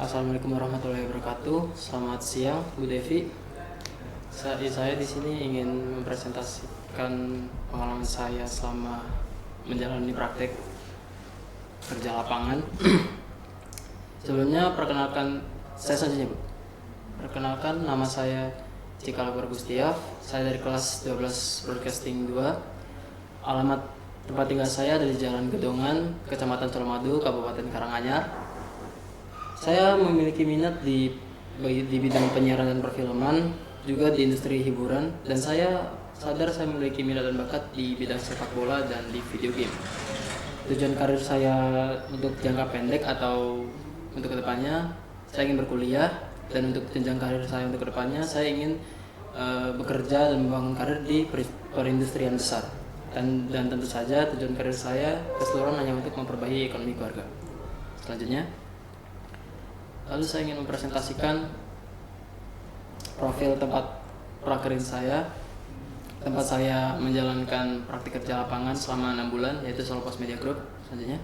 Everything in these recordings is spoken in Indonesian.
Assalamualaikum warahmatullahi wabarakatuh. Selamat siang, Bu Devi. Saya di sini ingin mempresentasikan pengalaman saya selama menjalani praktek kerja lapangan. Sebelumnya perkenalkan saya selanjutnya, Bu. Perkenalkan, nama saya Cikal Gustiaf. Saya dari kelas 12 Broadcasting 2. Alamat tempat tinggal saya ada di Jalan Gedongan, Kecamatan Colomadu, Kabupaten Karanganyar. Saya memiliki minat di bidang penyiaran dan perfilman, juga di industri hiburan, dan saya sadar saya memiliki minat dan bakat di bidang sepak bola dan di video game. Tujuan karir saya untuk jangka pendek atau untuk kedepannya, saya ingin berkuliah, dan untuk jenjang karir saya untuk kedepannya, saya ingin bekerja dan membangun karir di perindustrian besar. Dan tentu saja tujuan karir saya keseluruhan hanya untuk memperbaiki ekonomi keluarga. Selanjutnya, lalu saya ingin mempresentasikan profil tempat prakerin saya. Tempat saya menjalankan praktik kerja lapangan selama 6 bulan, yaitu Solopos Media Group. Selanjutnya,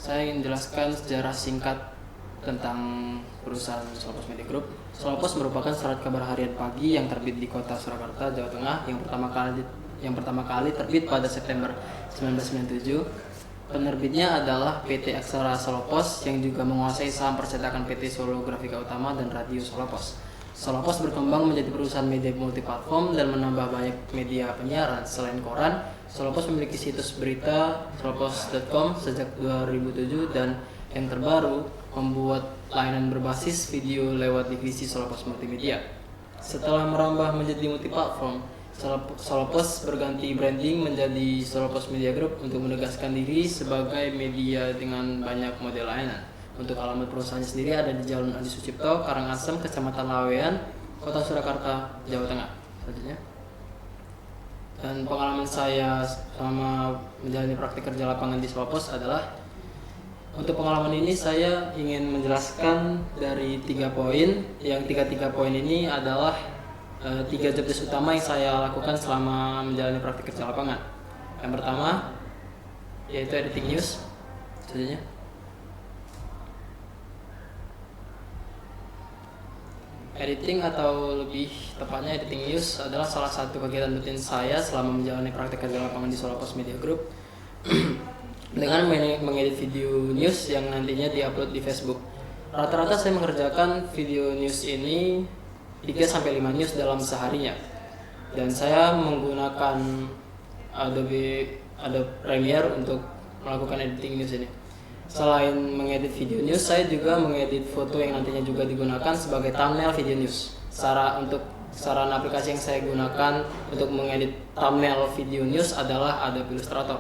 saya ingin menjelaskan sejarah singkat tentang perusahaan Solopos Media Group. Solopos merupakan surat kabar harian pagi yang terbit di kota Surakarta, Jawa Tengah, yang pertama kali terbit pada September 1997. Penerbitnya adalah PT Aksara Solopos yang juga menguasai saham percetakan PT Solo Grafika Utama dan Radio Solopos. Solopos berkembang menjadi perusahaan media multiplatform dan menambah banyak media penyiaran. Selain koran, Solopos memiliki situs berita solopos.com sejak 2007 dan yang terbaru membuat layanan berbasis video lewat divisi Solopos Multimedia. Setelah merambah menjadi multiplatform, Solopos berganti branding menjadi Solopos Media Group untuk menegaskan diri sebagai media dengan banyak model layanan. Untuk alamat perusahaannya sendiri ada di Jalan Adi Sucipto, Karangasem, Kecamatan Lawean, Kota Surakarta, Jawa Tengah. Selanjutnya, dan pengalaman saya selama menjalani praktik kerja lapangan di Solopos adalah, untuk pengalaman ini saya ingin menjelaskan dari 3 poin. Yang tiga poin ini adalah 3 jobdesk utama yang saya lakukan selama menjalani praktik kerja lapangan. Yang pertama yaitu editing news. Selanjutnya, editing atau lebih tepatnya editing news adalah salah satu kegiatan rutin saya selama menjalani praktik kerja lapangan di Solopos Media Group dengan mengedit video news yang nantinya diupload di Facebook. Rata-rata saya mengerjakan video news ini 3-5 news dalam seharinya, dan saya menggunakan Adobe Premiere untuk melakukan editing news ini. Selain mengedit video news, saya juga mengedit foto yang nantinya juga digunakan sebagai thumbnail video news. Sarana aplikasi yang saya gunakan untuk mengedit thumbnail video news adalah Adobe Illustrator.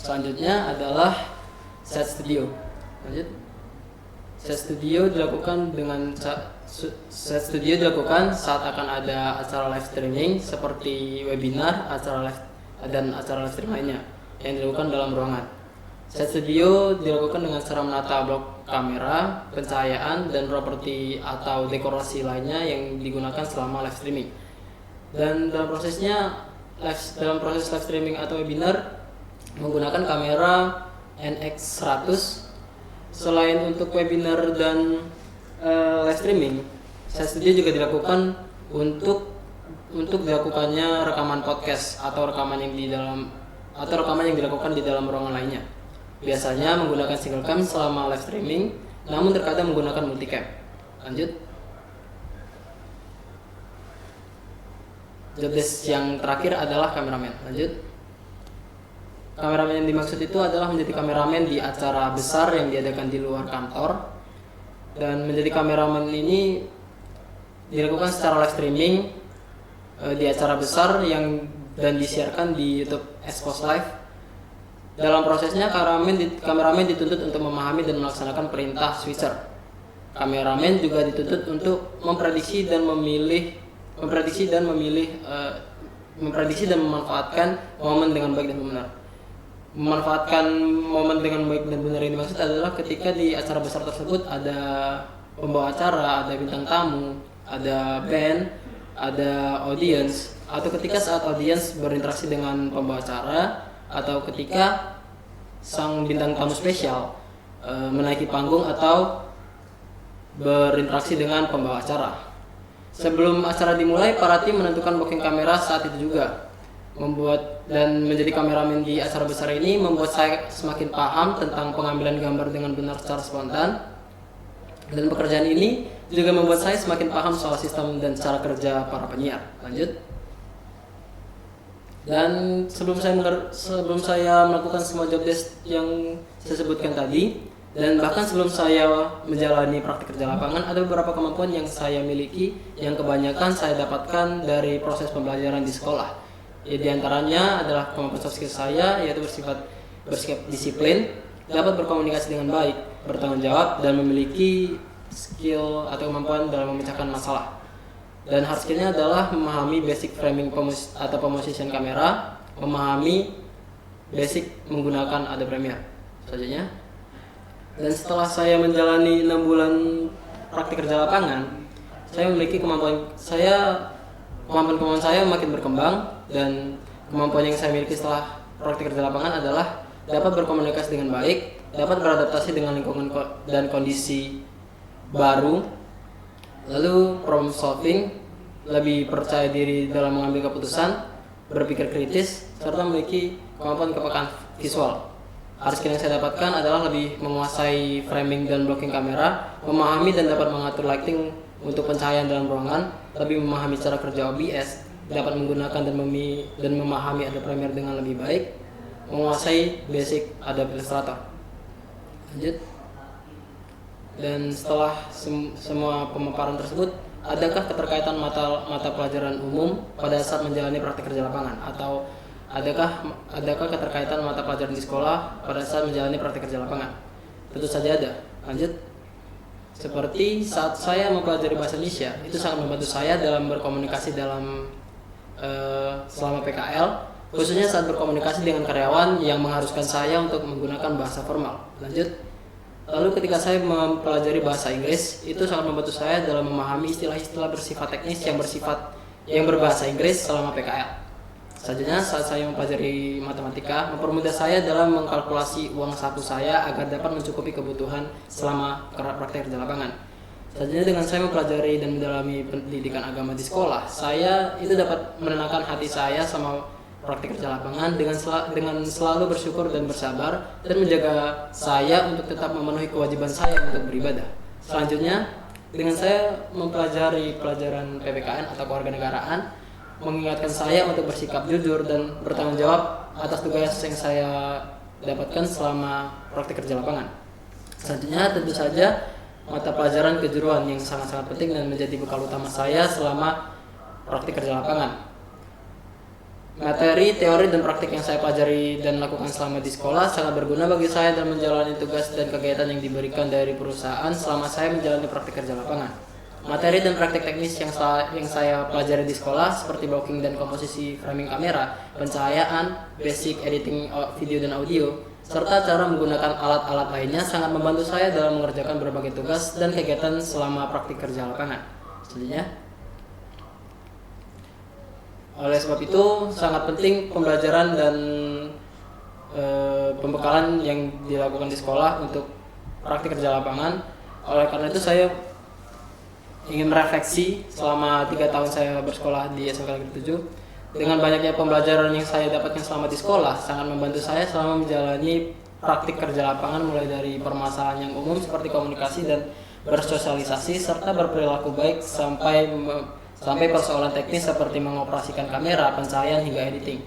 Selanjutnya adalah Set Studio. Set Studio dilakukan saat akan ada acara live streaming seperti webinar, acara live stream lainnya yang dilakukan dalam ruangan. Set Studio dilakukan dengan cara menata blok kamera, pencahayaan, dan properti atau dekorasi lainnya yang digunakan selama live streaming. Dan dalam proses live streaming atau webinar menggunakan kamera NX100. Selain untuk webinar dan live streaming, Set Studio juga dilakukan untuk dilakukannya rekaman podcast atau rekaman yang dilakukan di dalam ruangan lainnya. Biasanya menggunakan single cam selama live streaming, namun terkadang menggunakan multicam. Lanjut. Jobdesk yang terakhir adalah kameramen. Lanjut. Kameramen yang dimaksud itu adalah menjadi kameramen di acara besar yang diadakan di luar kantor. Dan menjadi kameramen ini dilakukan secara live streaming di acara besar dan disiarkan di YouTube Expos Live. Dalam prosesnya, kameramen dituntut untuk memahami dan melaksanakan perintah switcher. Kameramen juga dituntut untuk memprediksi dan memanfaatkan momen dengan baik dan benar. Memanfaatkan momen dengan baik dan benar ini maksud adalah ketika di acara besar tersebut ada pembawa acara, ada bintang tamu, ada band, ada audience, atau ketika saat audiens berinteraksi dengan pembawa acara, atau ketika sang bintang tamu spesial menaiki panggung atau berinteraksi dengan pembawa acara. Sebelum acara dimulai, para tim menentukan booking kamera saat itu juga. Membuat dan menjadi kameramen di acara besar ini membuat saya semakin paham tentang pengambilan gambar dengan benar secara spontan. Dan pekerjaan ini juga membuat saya semakin paham soal sistem dan cara kerja para penyiar. Lanjut. Dan sebelum saya melakukan semua job desk yang saya sebutkan tadi, dan bahkan sebelum saya menjalani praktik kerja lapangan, ada beberapa kemampuan yang saya miliki yang kebanyakan saya dapatkan dari proses pembelajaran di sekolah. Ya, di antaranya adalah kemampuan soft skill saya, yaitu bersikap disiplin, dapat berkomunikasi dengan baik, bertanggung jawab, dan memiliki skill atau kemampuan dalam memecahkan masalah. Dan hard skillnya adalah memahami basic framing atau position kamera, memahami basic menggunakan Adobe Premiere. Selanjutnya. Dan setelah saya menjalani 6 bulan praktik kerja lapangan, saya memiliki kemampuan saya makin berkembang, dan kemampuan yang saya miliki setelah praktik kerja lapangan adalah dapat berkomunikasi dengan baik, dapat beradaptasi dengan lingkungan dan kondisi baru, lalu problem solving, lebih percaya diri dalam mengambil keputusan, berpikir kritis, serta memiliki kemampuan kepekaan visual. Hard skill yang saya dapatkan adalah lebih menguasai framing dan blocking kamera, memahami dan dapat mengatur lighting untuk pencahayaan dalam ruangan, lebih memahami cara kerja OBS, dapat menggunakan dan memahami Adobe Premiere dengan lebih baik, menguasai basic Adobe Illustrator. Lanjut. Dan setelah semua pemaparan tersebut, adakah keterkaitan mata pelajaran umum pada saat menjalani praktik kerja lapangan, atau adakah keterkaitan mata pelajaran di sekolah pada saat menjalani praktik kerja lapangan? Tentu saja ada. Lanjut. Seperti saat saya mempelajari bahasa Indonesia, itu sangat membantu saya dalam berkomunikasi selama PKL, khususnya saat berkomunikasi dengan karyawan yang mengharuskan saya untuk menggunakan bahasa formal. Lanjut. Lalu ketika saya mempelajari bahasa Inggris, itu sangat membantu saya dalam memahami istilah-istilah bersifat teknis yang berbahasa Inggris selama PKL. Selanjutnya, saat saya mempelajari matematika, mempermudah saya dalam mengkalkulasi uang saku saya agar dapat mencukupi kebutuhan selama praktek kerja lapangan. Selanjutnya, dengan saya mempelajari dan mendalami pendidikan agama di sekolah, saya itu dapat menenangkan hati saya sama praktik kerja lapangan dengan selalu bersyukur dan bersabar, dan menjaga saya untuk tetap memenuhi kewajiban saya untuk beribadah. Selanjutnya, dengan saya mempelajari pelajaran PPKN atau kewarganegaraan, mengingatkan saya untuk bersikap jujur dan bertanggung jawab atas tugas yang saya dapatkan selama praktik kerja lapangan. Selanjutnya, tentu saja mata pelajaran kejuruan yang sangat-sangat penting dan menjadi bekal utama saya selama praktik kerja lapangan. Materi, teori, dan praktik yang saya pelajari dan lakukan selama di sekolah sangat berguna bagi saya dalam menjalani tugas dan kegiatan yang diberikan dari perusahaan selama saya menjalani praktik kerja lapangan. Materi dan praktik teknis yang saya pelajari di sekolah seperti blocking dan komposisi framing kamera, pencahayaan, basic editing video dan audio, serta cara menggunakan alat-alat lainnya sangat membantu saya dalam mengerjakan berbagai tugas dan kegiatan selama praktik kerja lapangan. Selanjutnya, oleh sebab itu sangat penting pembelajaran dan pembekalan yang dilakukan di sekolah untuk praktik kerja lapangan. Oleh karena itu saya ingin merefleksi selama 3 tahun saya bersekolah di SMK Negeri 7. Dengan banyaknya pembelajaran yang saya dapatkan selama di sekolah sangat membantu saya selama menjalani praktik kerja lapangan, mulai dari permasalahan yang umum seperti komunikasi dan bersosialisasi serta berperilaku baik sampai persoalan teknis seperti mengoperasikan kamera, pencahayaan hingga editing.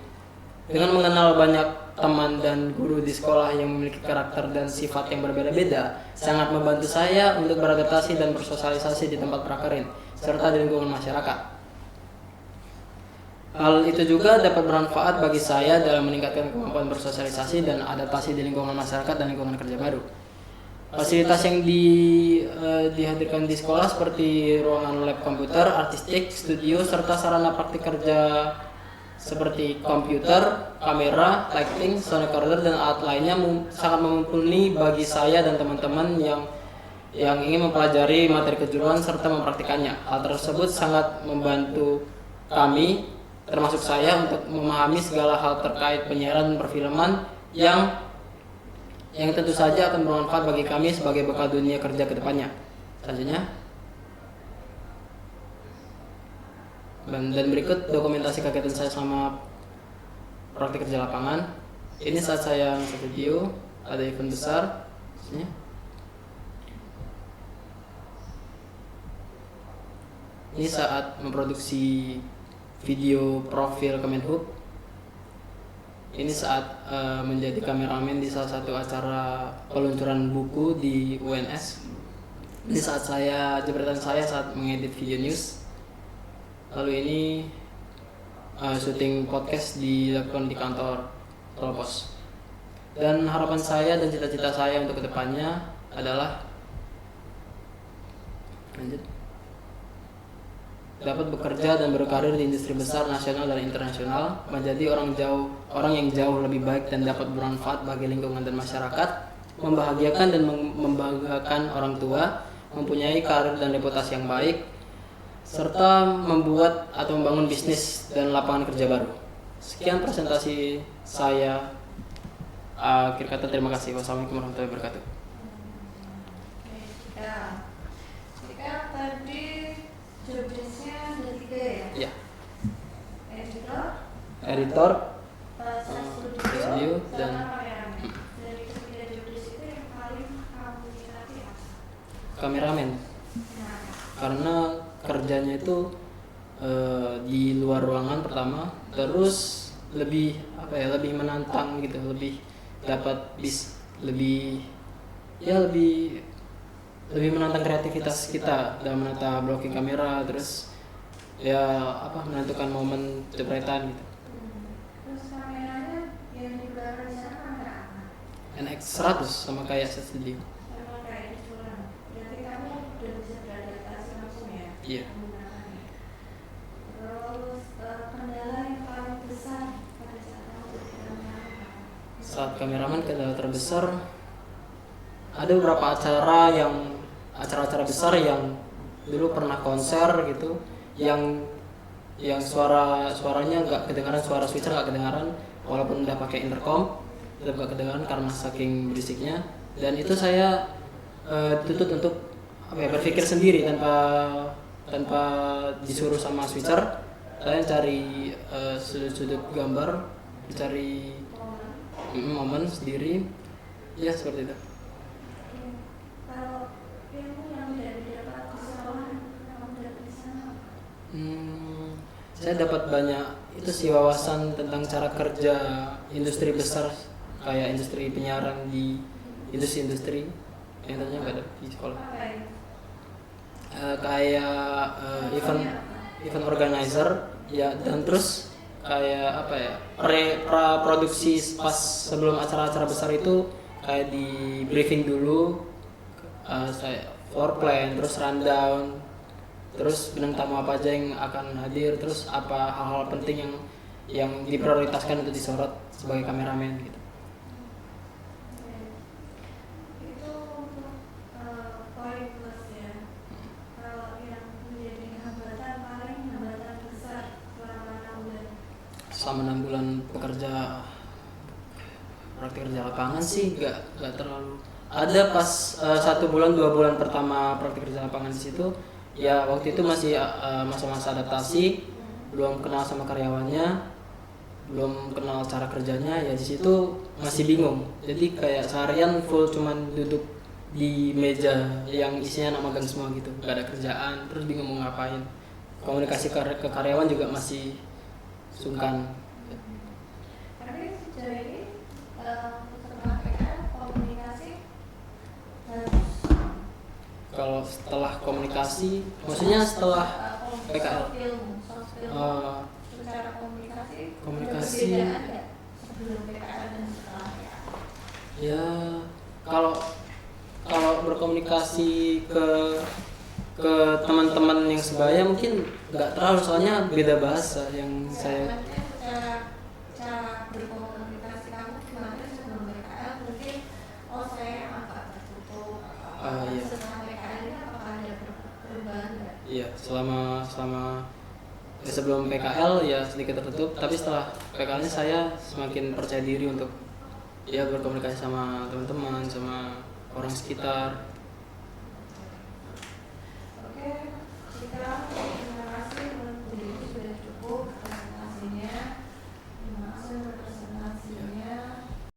Dengan mengenal banyak teman dan guru di sekolah yang memiliki karakter dan sifat yang berbeda-beda, sangat membantu saya untuk beradaptasi dan bersosialisasi di tempat prakerin serta di lingkungan masyarakat. Hal itu juga dapat bermanfaat bagi saya dalam meningkatkan kemampuan bersosialisasi dan adaptasi di lingkungan masyarakat dan lingkungan kerja baru. Fasilitas yang dihadirkan di sekolah seperti ruangan lab komputer, artistik, studio, serta sarana praktik kerja seperti komputer, kamera, lighting, sound recorder, dan alat lainnya sangat mumpuni bagi saya dan teman-teman yang ingin mempelajari materi kejuruan serta mempraktikannya. Hal tersebut sangat membantu kami termasuk saya untuk memahami segala hal terkait penyiaran perfilman yang tentu saja akan bermanfaat bagi kami sebagai bekal dunia kerja ke depannya. Selanjutnya. Dan berikut dokumentasi kegiatan saya selama praktik kerja lapangan. Ini saat saya nge video, ada event besar. Ini saat memproduksi video profil Kemenhub. Ini saat menjadi kameramen di salah satu acara peluncuran buku di UNS. Ini saat jepretan saya saat mengedit video news. Lalu ini syuting podcast dilakukan di kantor Telpos. Dan harapan saya dan cita-cita saya untuk kedepannya adalah dapat bekerja dan berkarir di industri besar nasional dan internasional, menjadi orang yang jauh lebih baik dan dapat bermanfaat bagi lingkungan dan masyarakat, membahagiakan dan membanggakan orang tua, mempunyai karir dan reputasi yang baik, serta membuat atau membangun bisnis dan lapangan kerja baru. Sekian presentasi saya. Akhir kata terima kasih. Wassalamualaikum warahmatullahi wabarakatuh. Jika tadi jobdesknya ada 3 ya? Iya. Editor, studio dan kameramen. Dari ketiga jobdesk itu yang paling kamu minati apa? kameramen. Karena kerjanya itu di luar ruangan pertama, terus lebih menantang gitu, lebih dapat lebih menantang kreativitas kita dalam menata blocking kamera, terus menentukan momen jepretan gitu. Terus kameranya yang digunakan di sana kamera apa? NX100 sama kayak set studio. Sama kayak di film. Berarti kamu udah bisa beradaptasi langsung ya? Iya. Menggunakannya. Terus kendala yang paling besar pada saat kamu jadi kameramen apa? Saat kameramen kendala terbesar ada beberapa acara-acara besar yang dulu pernah konser gitu, yang suaranya nggak kedengaran, suara switcher nggak kedengaran walaupun udah pakai intercom, tetap nggak kedengaran karena saking berisiknya. Dan itu saya tuntut untuk berpikir sendiri tanpa disuruh sama switcher. Saya cari sudut-sudut gambar, cari momen sendiri, ya seperti itu. Kalau ilmu yang tidak didapat di sekolah, kamu dapat di sana apa? Saya dapat banyak itu sih, wawasan tentang cara kerja industri besar kayak industri penyiaran di industri yang tadinya nggak ada di sekolah. Apa ya? Kayak event organizer ya, dan terus kayak produksi pas sebelum acara-acara besar itu kayak di briefing dulu, saya floor plan, terus rundown, terus bintang tamu apa aja yang akan hadir, terus apa hal-hal penting yang diprioritaskan untuk disorot sebagai kameramen gitu. Itu untuk poin plus ya. Kalau yang menjadi hambatan besar selama 6 bulan. Selama 6 bulan bekerja praktik kerja lapangan sih nggak terlalu ada. Pas 1 bulan 2 bulan pertama praktik kerja lapangan di situ ya, waktu itu masih masa-masa adaptasi, belum kenal sama karyawannya, belum kenal cara kerjanya ya, di situ masih bingung. Jadi kayak seharian full cuman duduk di meja yang isinya anak magang semua gitu, nggak ada kerjaan, terus bingung mau ngapain. Komunikasi ke karyawan juga masih sungkan. Tapi sejauh ini setelah PKL komunikasi Kalau setelah komunikasi, maksudnya setelah PKL? soft skill secara komunikasi Komunikasi. ada perbedaan nggak sebelum PKL dan setelah PKL? Ya, kalau berkomunikasi ke teman-teman yang sebaya mungkin nggak terlalu, soalnya beda bahasa yang saya. Maksudnya cara berkomunikasi kamu gimana sebelum PKL? Mungkin saya agak tertutup. Iya. Setelah PKL ini apakah ada perubahan nggak? Iya, selama sebelum PKL ya sedikit tertutup, tapi setelah PKL-nya saya semakin percaya diri untuk ya berkomunikasi sama teman-teman, sama orang sekitar.